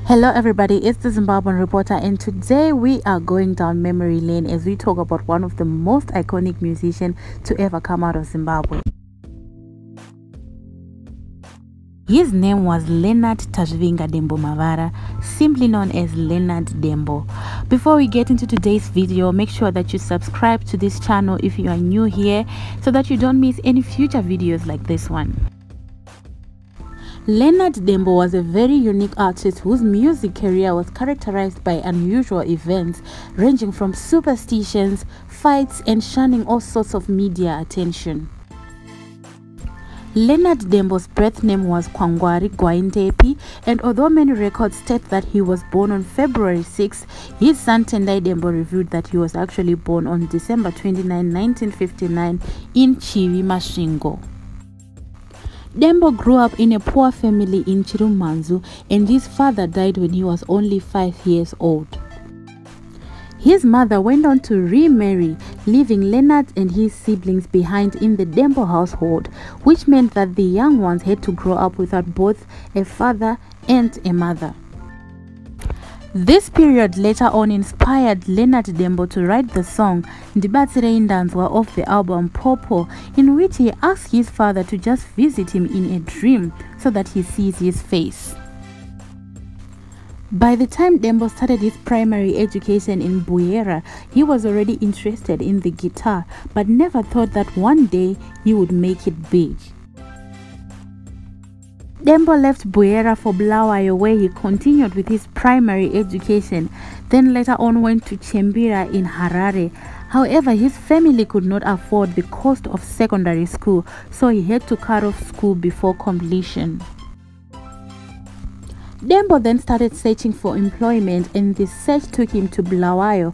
Hello everybody, it's the Zimbabwean reporter, and today we are going down memory lane as we talk about one of the most iconic musicians to ever come out of Zimbabwe. His name was Leonard Dembo Mavara, simply known as Leonard Dembo. Before we get into today's video, make sure that you subscribe to this channel if you are new here so that you don't miss any future videos like this one. Leonard Dembo was a very unique artist whose music career was characterized by unusual events ranging from superstitions, fights, and shunning all sorts of media attention. Leonard Dembo's birth name was Kwangwari Gwaintepi, and although many records state that he was born on February 6, his son Tendai Dembo revealed that he was actually born on December 29, 1959 in Chivi Masvingo. Dembo grew up in a poor family in Chirumanzu, and his father died when he was only 5 years old. His mother went on to remarry, leaving Leonard and his siblings behind in the Dembo household, which meant that the young ones had to grow up without both a father and a mother. This period later on inspired Leonard Dembo to write the song Ndibatsire Indanzwa of the album Popo, in which he asked his father to just visit him in a dream so that he sees his face. By the time Dembo started his primary education in Buyera, he was already interested in the guitar, but never thought that one day he would make it big. Dembo left Buyera for Bulawayo, where he continued with his primary education, then later on went to Chembira in Harare. However, his family could not afford the cost of secondary school, so he had to cut off school before completion. Dembo then started searching for employment, and this search took him to Bulawayo,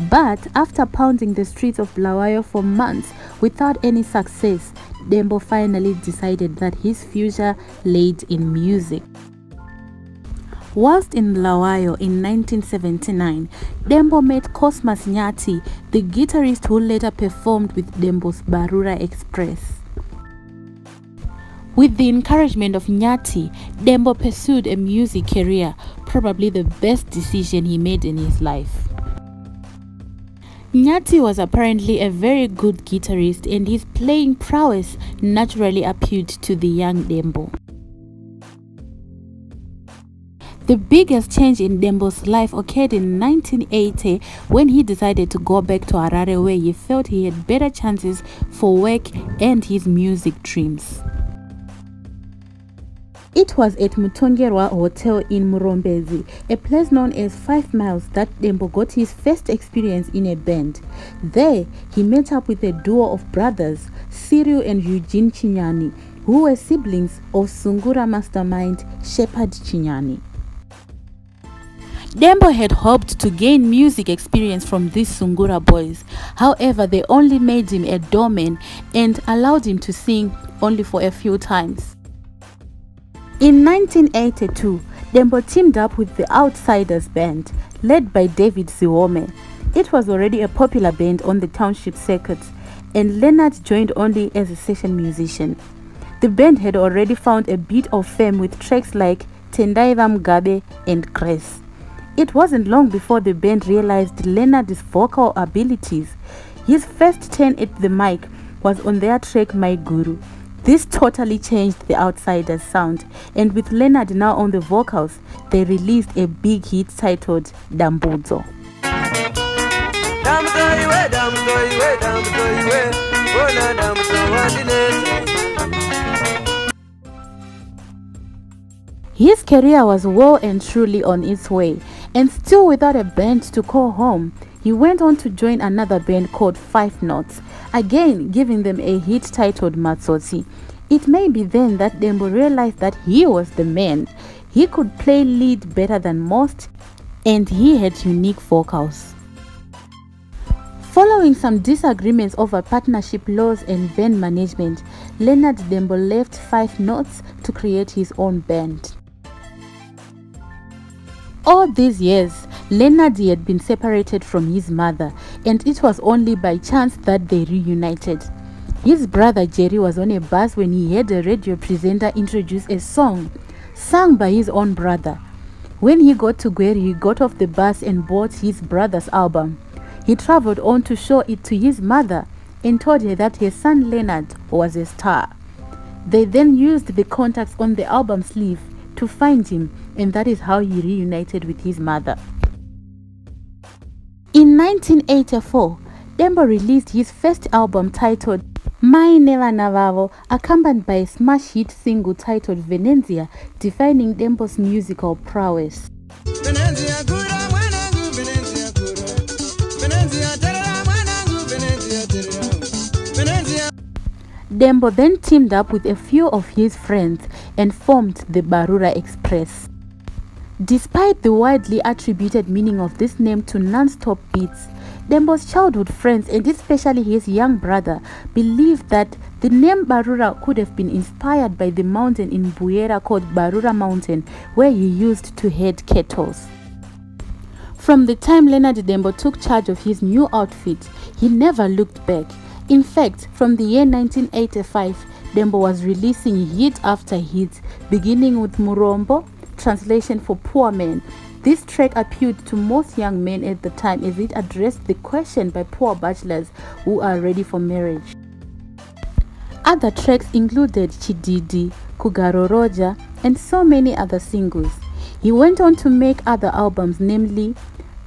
but after pounding the streets of Bulawayo for months without any success, Dembo finally decided that his future laid in music. Whilst in Bulawayo in 1979, Dembo met Cosmas Nyati, the guitarist who later performed with Dembo's Barura Express. With the encouragement of Nyati, Dembo pursued a music career, probably the best decision he made in his life. Nyati was apparently a very good guitarist, and his playing prowess naturally appealed to the young Dembo. The biggest change in Dembo's life occurred in 1980 when he decided to go back to Harare, where he felt he had better chances for work and his music dreams. It was at Mutongerwa Hotel in Murombezi, a place known as 5 Miles, that Dembo got his first experience in a band. There, he met up with a duo of brothers, Cyril and Eugene Chinyani, who were siblings of Sungura mastermind Shepherd Chinyani. Dembo had hoped to gain music experience from these Sungura boys. However, they only made him a doorman and allowed him to sing only for a few times. In 1982, Dembo teamed up with the Outsiders band, led by David Ziwome. It was already a popular band on the township circuit, and Leonard joined only as a session musician. The band had already found a bit of fame with tracks like Tendaiva Mugabe and Grace. It wasn't long before the band realized Leonard's vocal abilities. His first turn at the mic was on their track My Guru. This totally changed the Outsiders' sound, and with Leonard now on the vocals, they released a big hit titled Dambudzo. His career was well and truly on its way, and still without a band to call home, he went on to join another band called 5 Notes, again giving them a hit titled Matsotsi. It may be then that Dembo realized that he was the man. He could play lead better than most, and he had unique vocals. Following some disagreements over partnership laws and band management, Leonard Dembo left 5 Notes to create his own band. All these years, Leonard had been separated from his mother, and it was only by chance that they reunited. His brother Jerry was on a bus when he heard a radio presenter introduce a song sung by his own brother. When he got to Gweri, he got off the bus and bought his brother's album. He traveled on to show it to his mother and told her that her son Leonard was a star. They then used the contacts on the album sleeve to find him, and that is how he reunited with his mother. In 1984, Dembo released his first album titled My Never Navavo, accompanied by a smash hit single titled Venezia, defining Dembo's musical prowess. Dembo then teamed up with a few of his friends and formed the Barura Express. Despite the widely attributed meaning of this name to non-stop beats, Dembo's childhood friends and especially his young brother believed that the name Barura could have been inspired by the mountain in Buera called Barura Mountain, where he used to herd cattle. From the time Leonard Dembo took charge of his new outfit, he never looked back. In fact, from the year 1985, Dembo was releasing hit after hit, beginning with Murombo, translation for poor men. This track appealed to most young men at the time as it addressed the question by poor bachelors who are ready for marriage. Other tracks included Chididi, Kugaroroja, and so many other singles. He went on to make other albums, namely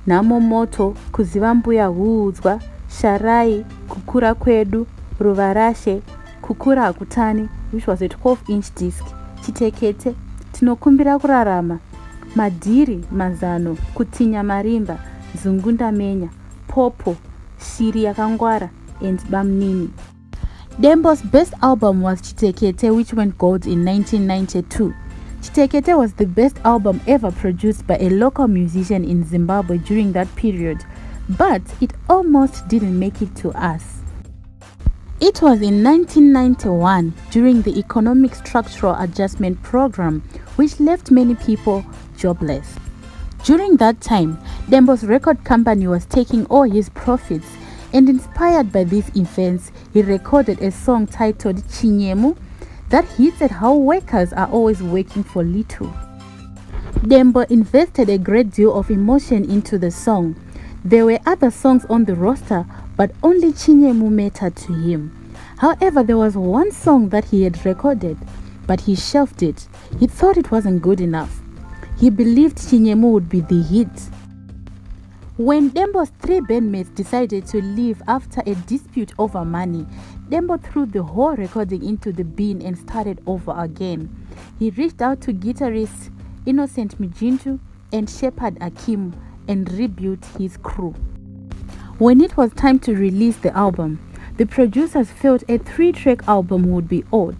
Namomoto, Kuzivambuya Huuzwa, Sharai, Kukura Kwedu, Ruvarashe, Kukura Akutani, which was a 12-inch disc, Chitekete, Tinokumbira Kurarama, Madiri Mazano, Kutinya Marimba, Zungunda Menya, Popo, Shiri Yakangwara, and Bamnini. Dembo's best album was Chitekete, which went gold in 1992. Chitekete was the best album ever produced by a local musician in Zimbabwe during that period, but it almost didn't make it to us. It was in 1991, during the Economic Structural Adjustment Program, which left many people jobless. During that time, Dembo's record company was taking all his profits, and inspired by these events, he recorded a song titled Chinyemu that hits at how workers are always working for little. Dembo invested a great deal of emotion into the song. There were other songs on the roster, but only Chinyemu mattered to him. However, there was one song that he had recorded, but he shelved it. He thought it wasn't good enough. He believed Chinyemu would be the hit. When Dembo's three bandmates decided to leave after a dispute over money, Dembo threw the whole recording into the bin and started over again. He reached out to guitarists Innocent Mijintu and Shepard Akim and rebuilt his crew. When it was time to release the album, the producers felt a 3-track album would be odd.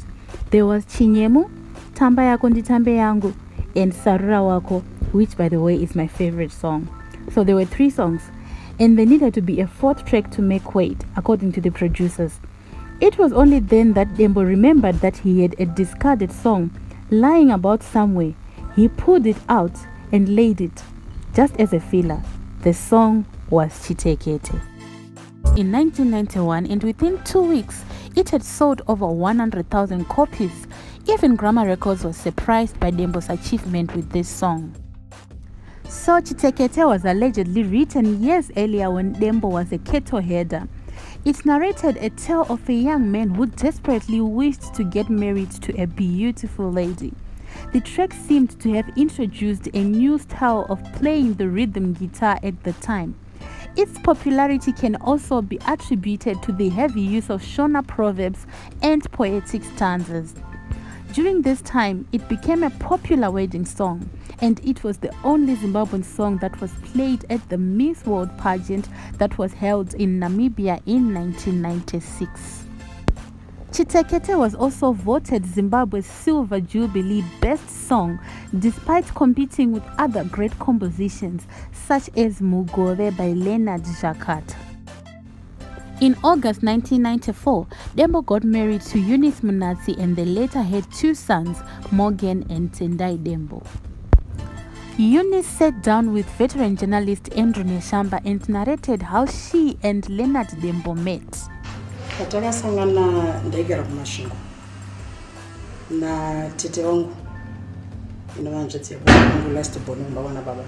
There was Chinyemu, Tamba Yako Ndi Tambe Yangu, and Sarura Wako, which by the way is my favorite song. So there were 3 songs, and there needed to be a 4th track to make weight, according to the producers. It was only then that Dembo remembered that he had a discarded song lying about somewhere. He pulled it out and laid it, just as a filler. The song was Chitekete. In 1991, and within 2 weeks, it had sold over 100,000 copies. Even Grammar Records was surprised by Dembo's achievement with this song. So Chitekete was allegedly written years earlier when Dembo was a cattle herder. It narrated a tale of a young man who desperately wished to get married to a beautiful lady. The track seemed to have introduced a new style of playing the rhythm guitar at the time. Its popularity can also be attributed to the heavy use of Shona proverbs and poetic stanzas. During this time, it became a popular wedding song, and it was the only Zimbabwean song that was played at the Miss World pageant that was held in Namibia in 1996. Chitekete was also voted Zimbabwe's Silver Jubilee Best Song, despite competing with other great compositions such as Mugove by Leonard Dembo. In August 1994, Dembo got married to Eunice Munatsi, and they later had 2 sons, Morgan and Tendai Dembo. Eunice sat down with veteran journalist Andrew Neshamba and narrated how she and Leonard Dembo met. Takasangana ndaigara kumasvingo na tete wangu inowanzvedze yangu last born umbawana baba.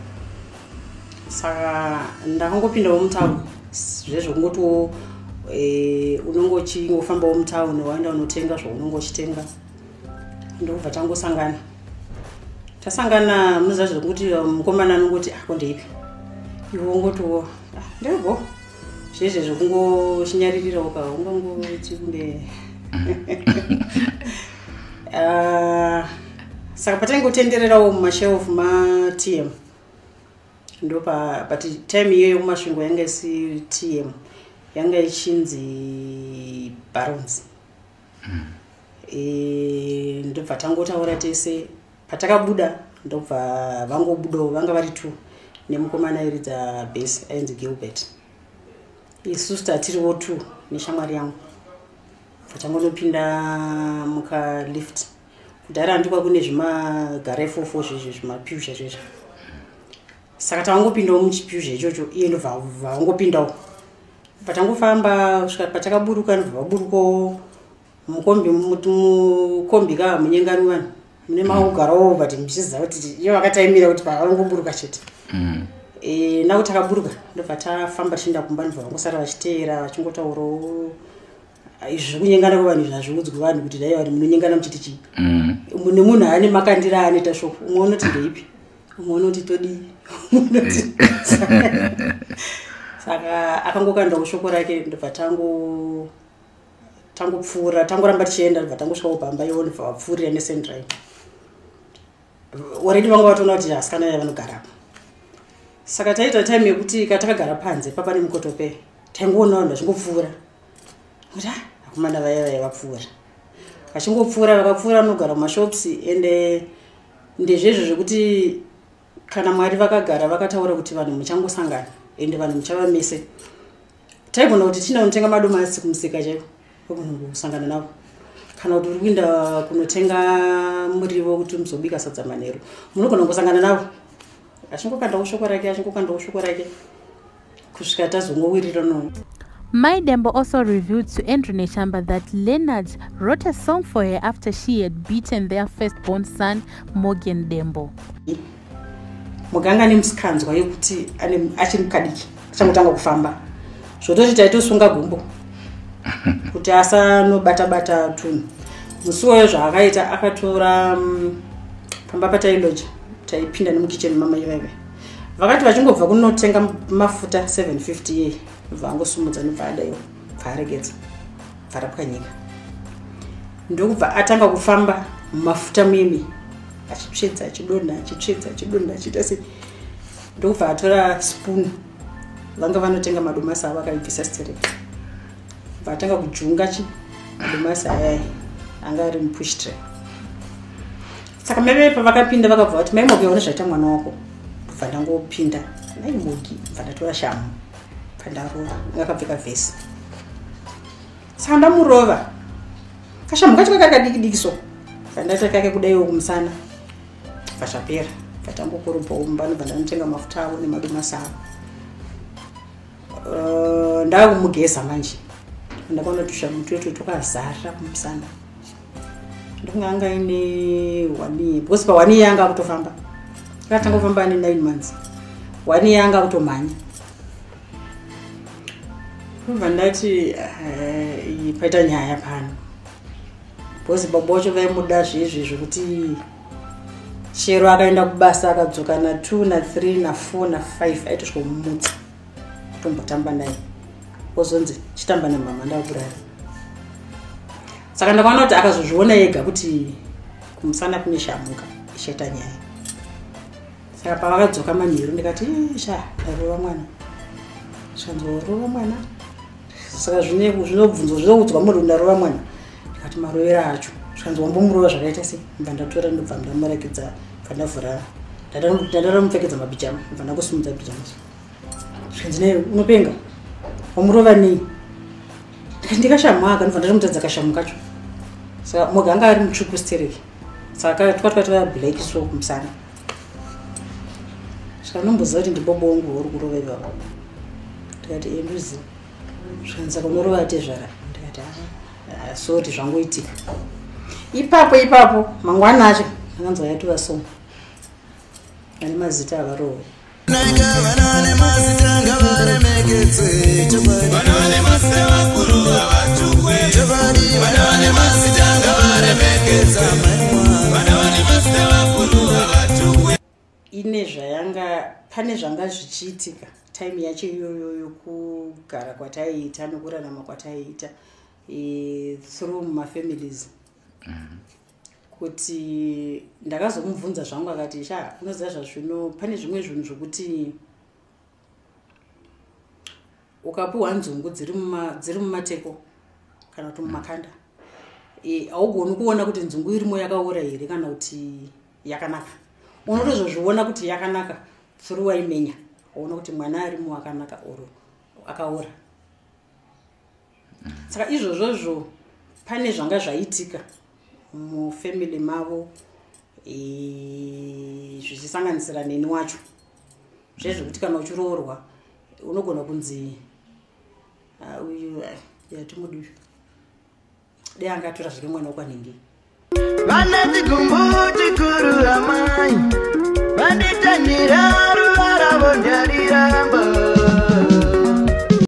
Saka ndakangopinda mutown zvezvo kungoto unongofamba mutown waenda unotenga zvaunongochitenga ndobva tangosangana. Tasangana munoziva zvekuti mukomana anongoti akondeipi iwe ungotiwo ndebo zvezvo zvekungochinyaririra ungangoti kunge saka patangotendererawo mumashelf maTM ndopa but time iyoyo mumasvingo yanga isi TM yanga ichinzi Barons. Ndobva tangotaura tese patakabuda ndobva vangobudawo vanga vari 2 nemukomana iridza base ainzi Gilbert. Isusu tatiriwo 2 neshamwari yangu patangonopinda muka lift kudhara ndikwa kune zvimagara 44 zvezvo zvimapyuzha zvezvo. Saka tangopindawo muchipyuzha ichocho iye ndobva vangopindawo patangofamba kusvika patakaburuka ndobva vaburukawo mukombi ka munyengani vanhu mune maugarawo but muchiziva kuti iyo vakataimira kuti pavangoburuka chete. Nawo takaburuka ndobva tafamba tichienda kumba ndobva vangosara vachiteera vachingotaurawo izvi kunyengana kuvanhu zvazviudzwa vanhu kuti dai vari munonyengana muchiti chii. Nemunhu ane makandira anoita shoko umwe unoti ndeipi umwe unoti todi saka akangokandawo shoko rake ndobva tangopfuura tangoramba tichienda ndobva tangosvikawo pamba iwo ndobva vapfuurira nesendrai already vanga vatoona kuti asikana aya vanogarapo. Saka taita time yekuti katakagara panze papa nemukotope taingoona vanhu vachingopfuura kuti akomana vaya vapfuura vachingopfuura vakapfuura vanogara mumashops ende ndezvezvo zvekuti kana Mwari vakagara vakataura kuti vanhu muchangosangana ende vanhu muchavamese. Taigona kuti tina unotenga madomasi kumusika chaiko kusangana navo kana kuti uri kuenda kunotenga murivo kuti muzobika sadza manheru munogona kusangana navo. Achingokandawo shoko rake kusvika tazongowirira no. Mai Dembo also revealed to Andrew Neshamba that Leonard wrote a song for her after she had beaten their firstborn son, Morgan Dembo. Muganga nemusikanzwa yekuti achiri mukadiki achangotanga kufamba zvototi taitosunga gumbo kuti asanobata tunhu. Musi wayo zvaakaita akatora pamba patailoja taipinda nemukicheni mama iveve vakati vachingobva kunotenga mafuta 750 ye vangosumudza nobva adayo bvaregedza bvarapwanyika ndokubva atanga kufamba mumafuta mimi achitsvedza achidonha achiita sei ndokubva atora spoon vanga vanotenga madomasi avo akaibvisa stereki vatanga kujunga madomasi aya anga ari mupush tray. Saka mebe pavakapinda vakabva vati mai Mogi waona zvaita mwana wako bva ndangopinda nai Mogi bva ndatora shamu bva ndarova akapfeka vhesi. Saka ndamurova kashamu kacho kakadikidikiso bva ndata kake kudaiwo kumusana bva zvapera bva tangokorobha umba ndobva ndanotenga mafuta avo nemadomasi avo. Ndakumugeza manje ndakaona tushamu twetu tukazara kumusana ndonganga ine 1 year because pa 1 year yanga kutofamba akatanga kufamba ne 9 months 1 year yanga kutomhanya kubva ndati paita nyaya pano because baba wacho vaimuda zvezvi zvekuti chero akaenda kubasa akadzoka na 2 na 3 na 4 na 5 aitosvika mumutsa kutombotamba naye ozonzi chitamba nemama ndakurara. Saka ndakaona kuti akazozviona ega kuti kumusana kune shamuka ichaita nyaya. Saka pavakadzoka manheru ndikati ndarova mwana zvanzorova mwana. Saka zvinobvunzo zvinoudzwa munhu ndarova mwana ndikati marovera acho zvanzombomurova zvakaita sei mbva ndatora ndobva ndamurakidza bva ndavhura ndaramupfekedza mabhijama bva ndangosumudza bhijama zvinzi naye unopenga wamurova nei ndikashamwaka ndobva ndatomutadza kashamu kacho. Saka Mogi anga ari mutsvuku stereki saka twatwatwa black so kumusana saka nomboziva kuti ndibobongo uri kurova ivavo ndikati nduzi zvanzi saka unorova tezvara ndikati soti zvangoitika ipapo mangwana acho akanzwa yatova so vane mazita avaroho ine zvayanga pane zvanga zvichiitika time yacho iyoyo yokugara kwataiita nokurarama kwataiita through mafamilies kuti ndakazomubvunza zvangu akati unoziva zvazvino pane zvimwe zvinhu zvokuti ukapiwa nzungu dziri mumateko kana kuti mumakanda haugoni kuona kuti nzungu irimo yakaora here kana kuti yakanaka. Unotozozviona kuti yakanaka through waimenya uona kuti mwana arimo akanaka oro akaora. Saka izvozvozvo pane zvanga zvaitika mufamily mavo zvichisanganisira neni wacho zvezvekuti kana uchiroorwa unogona kunzi uyu yatimudivi dei angatora zviri mwana wakwanhingi vana tigumbuti kuru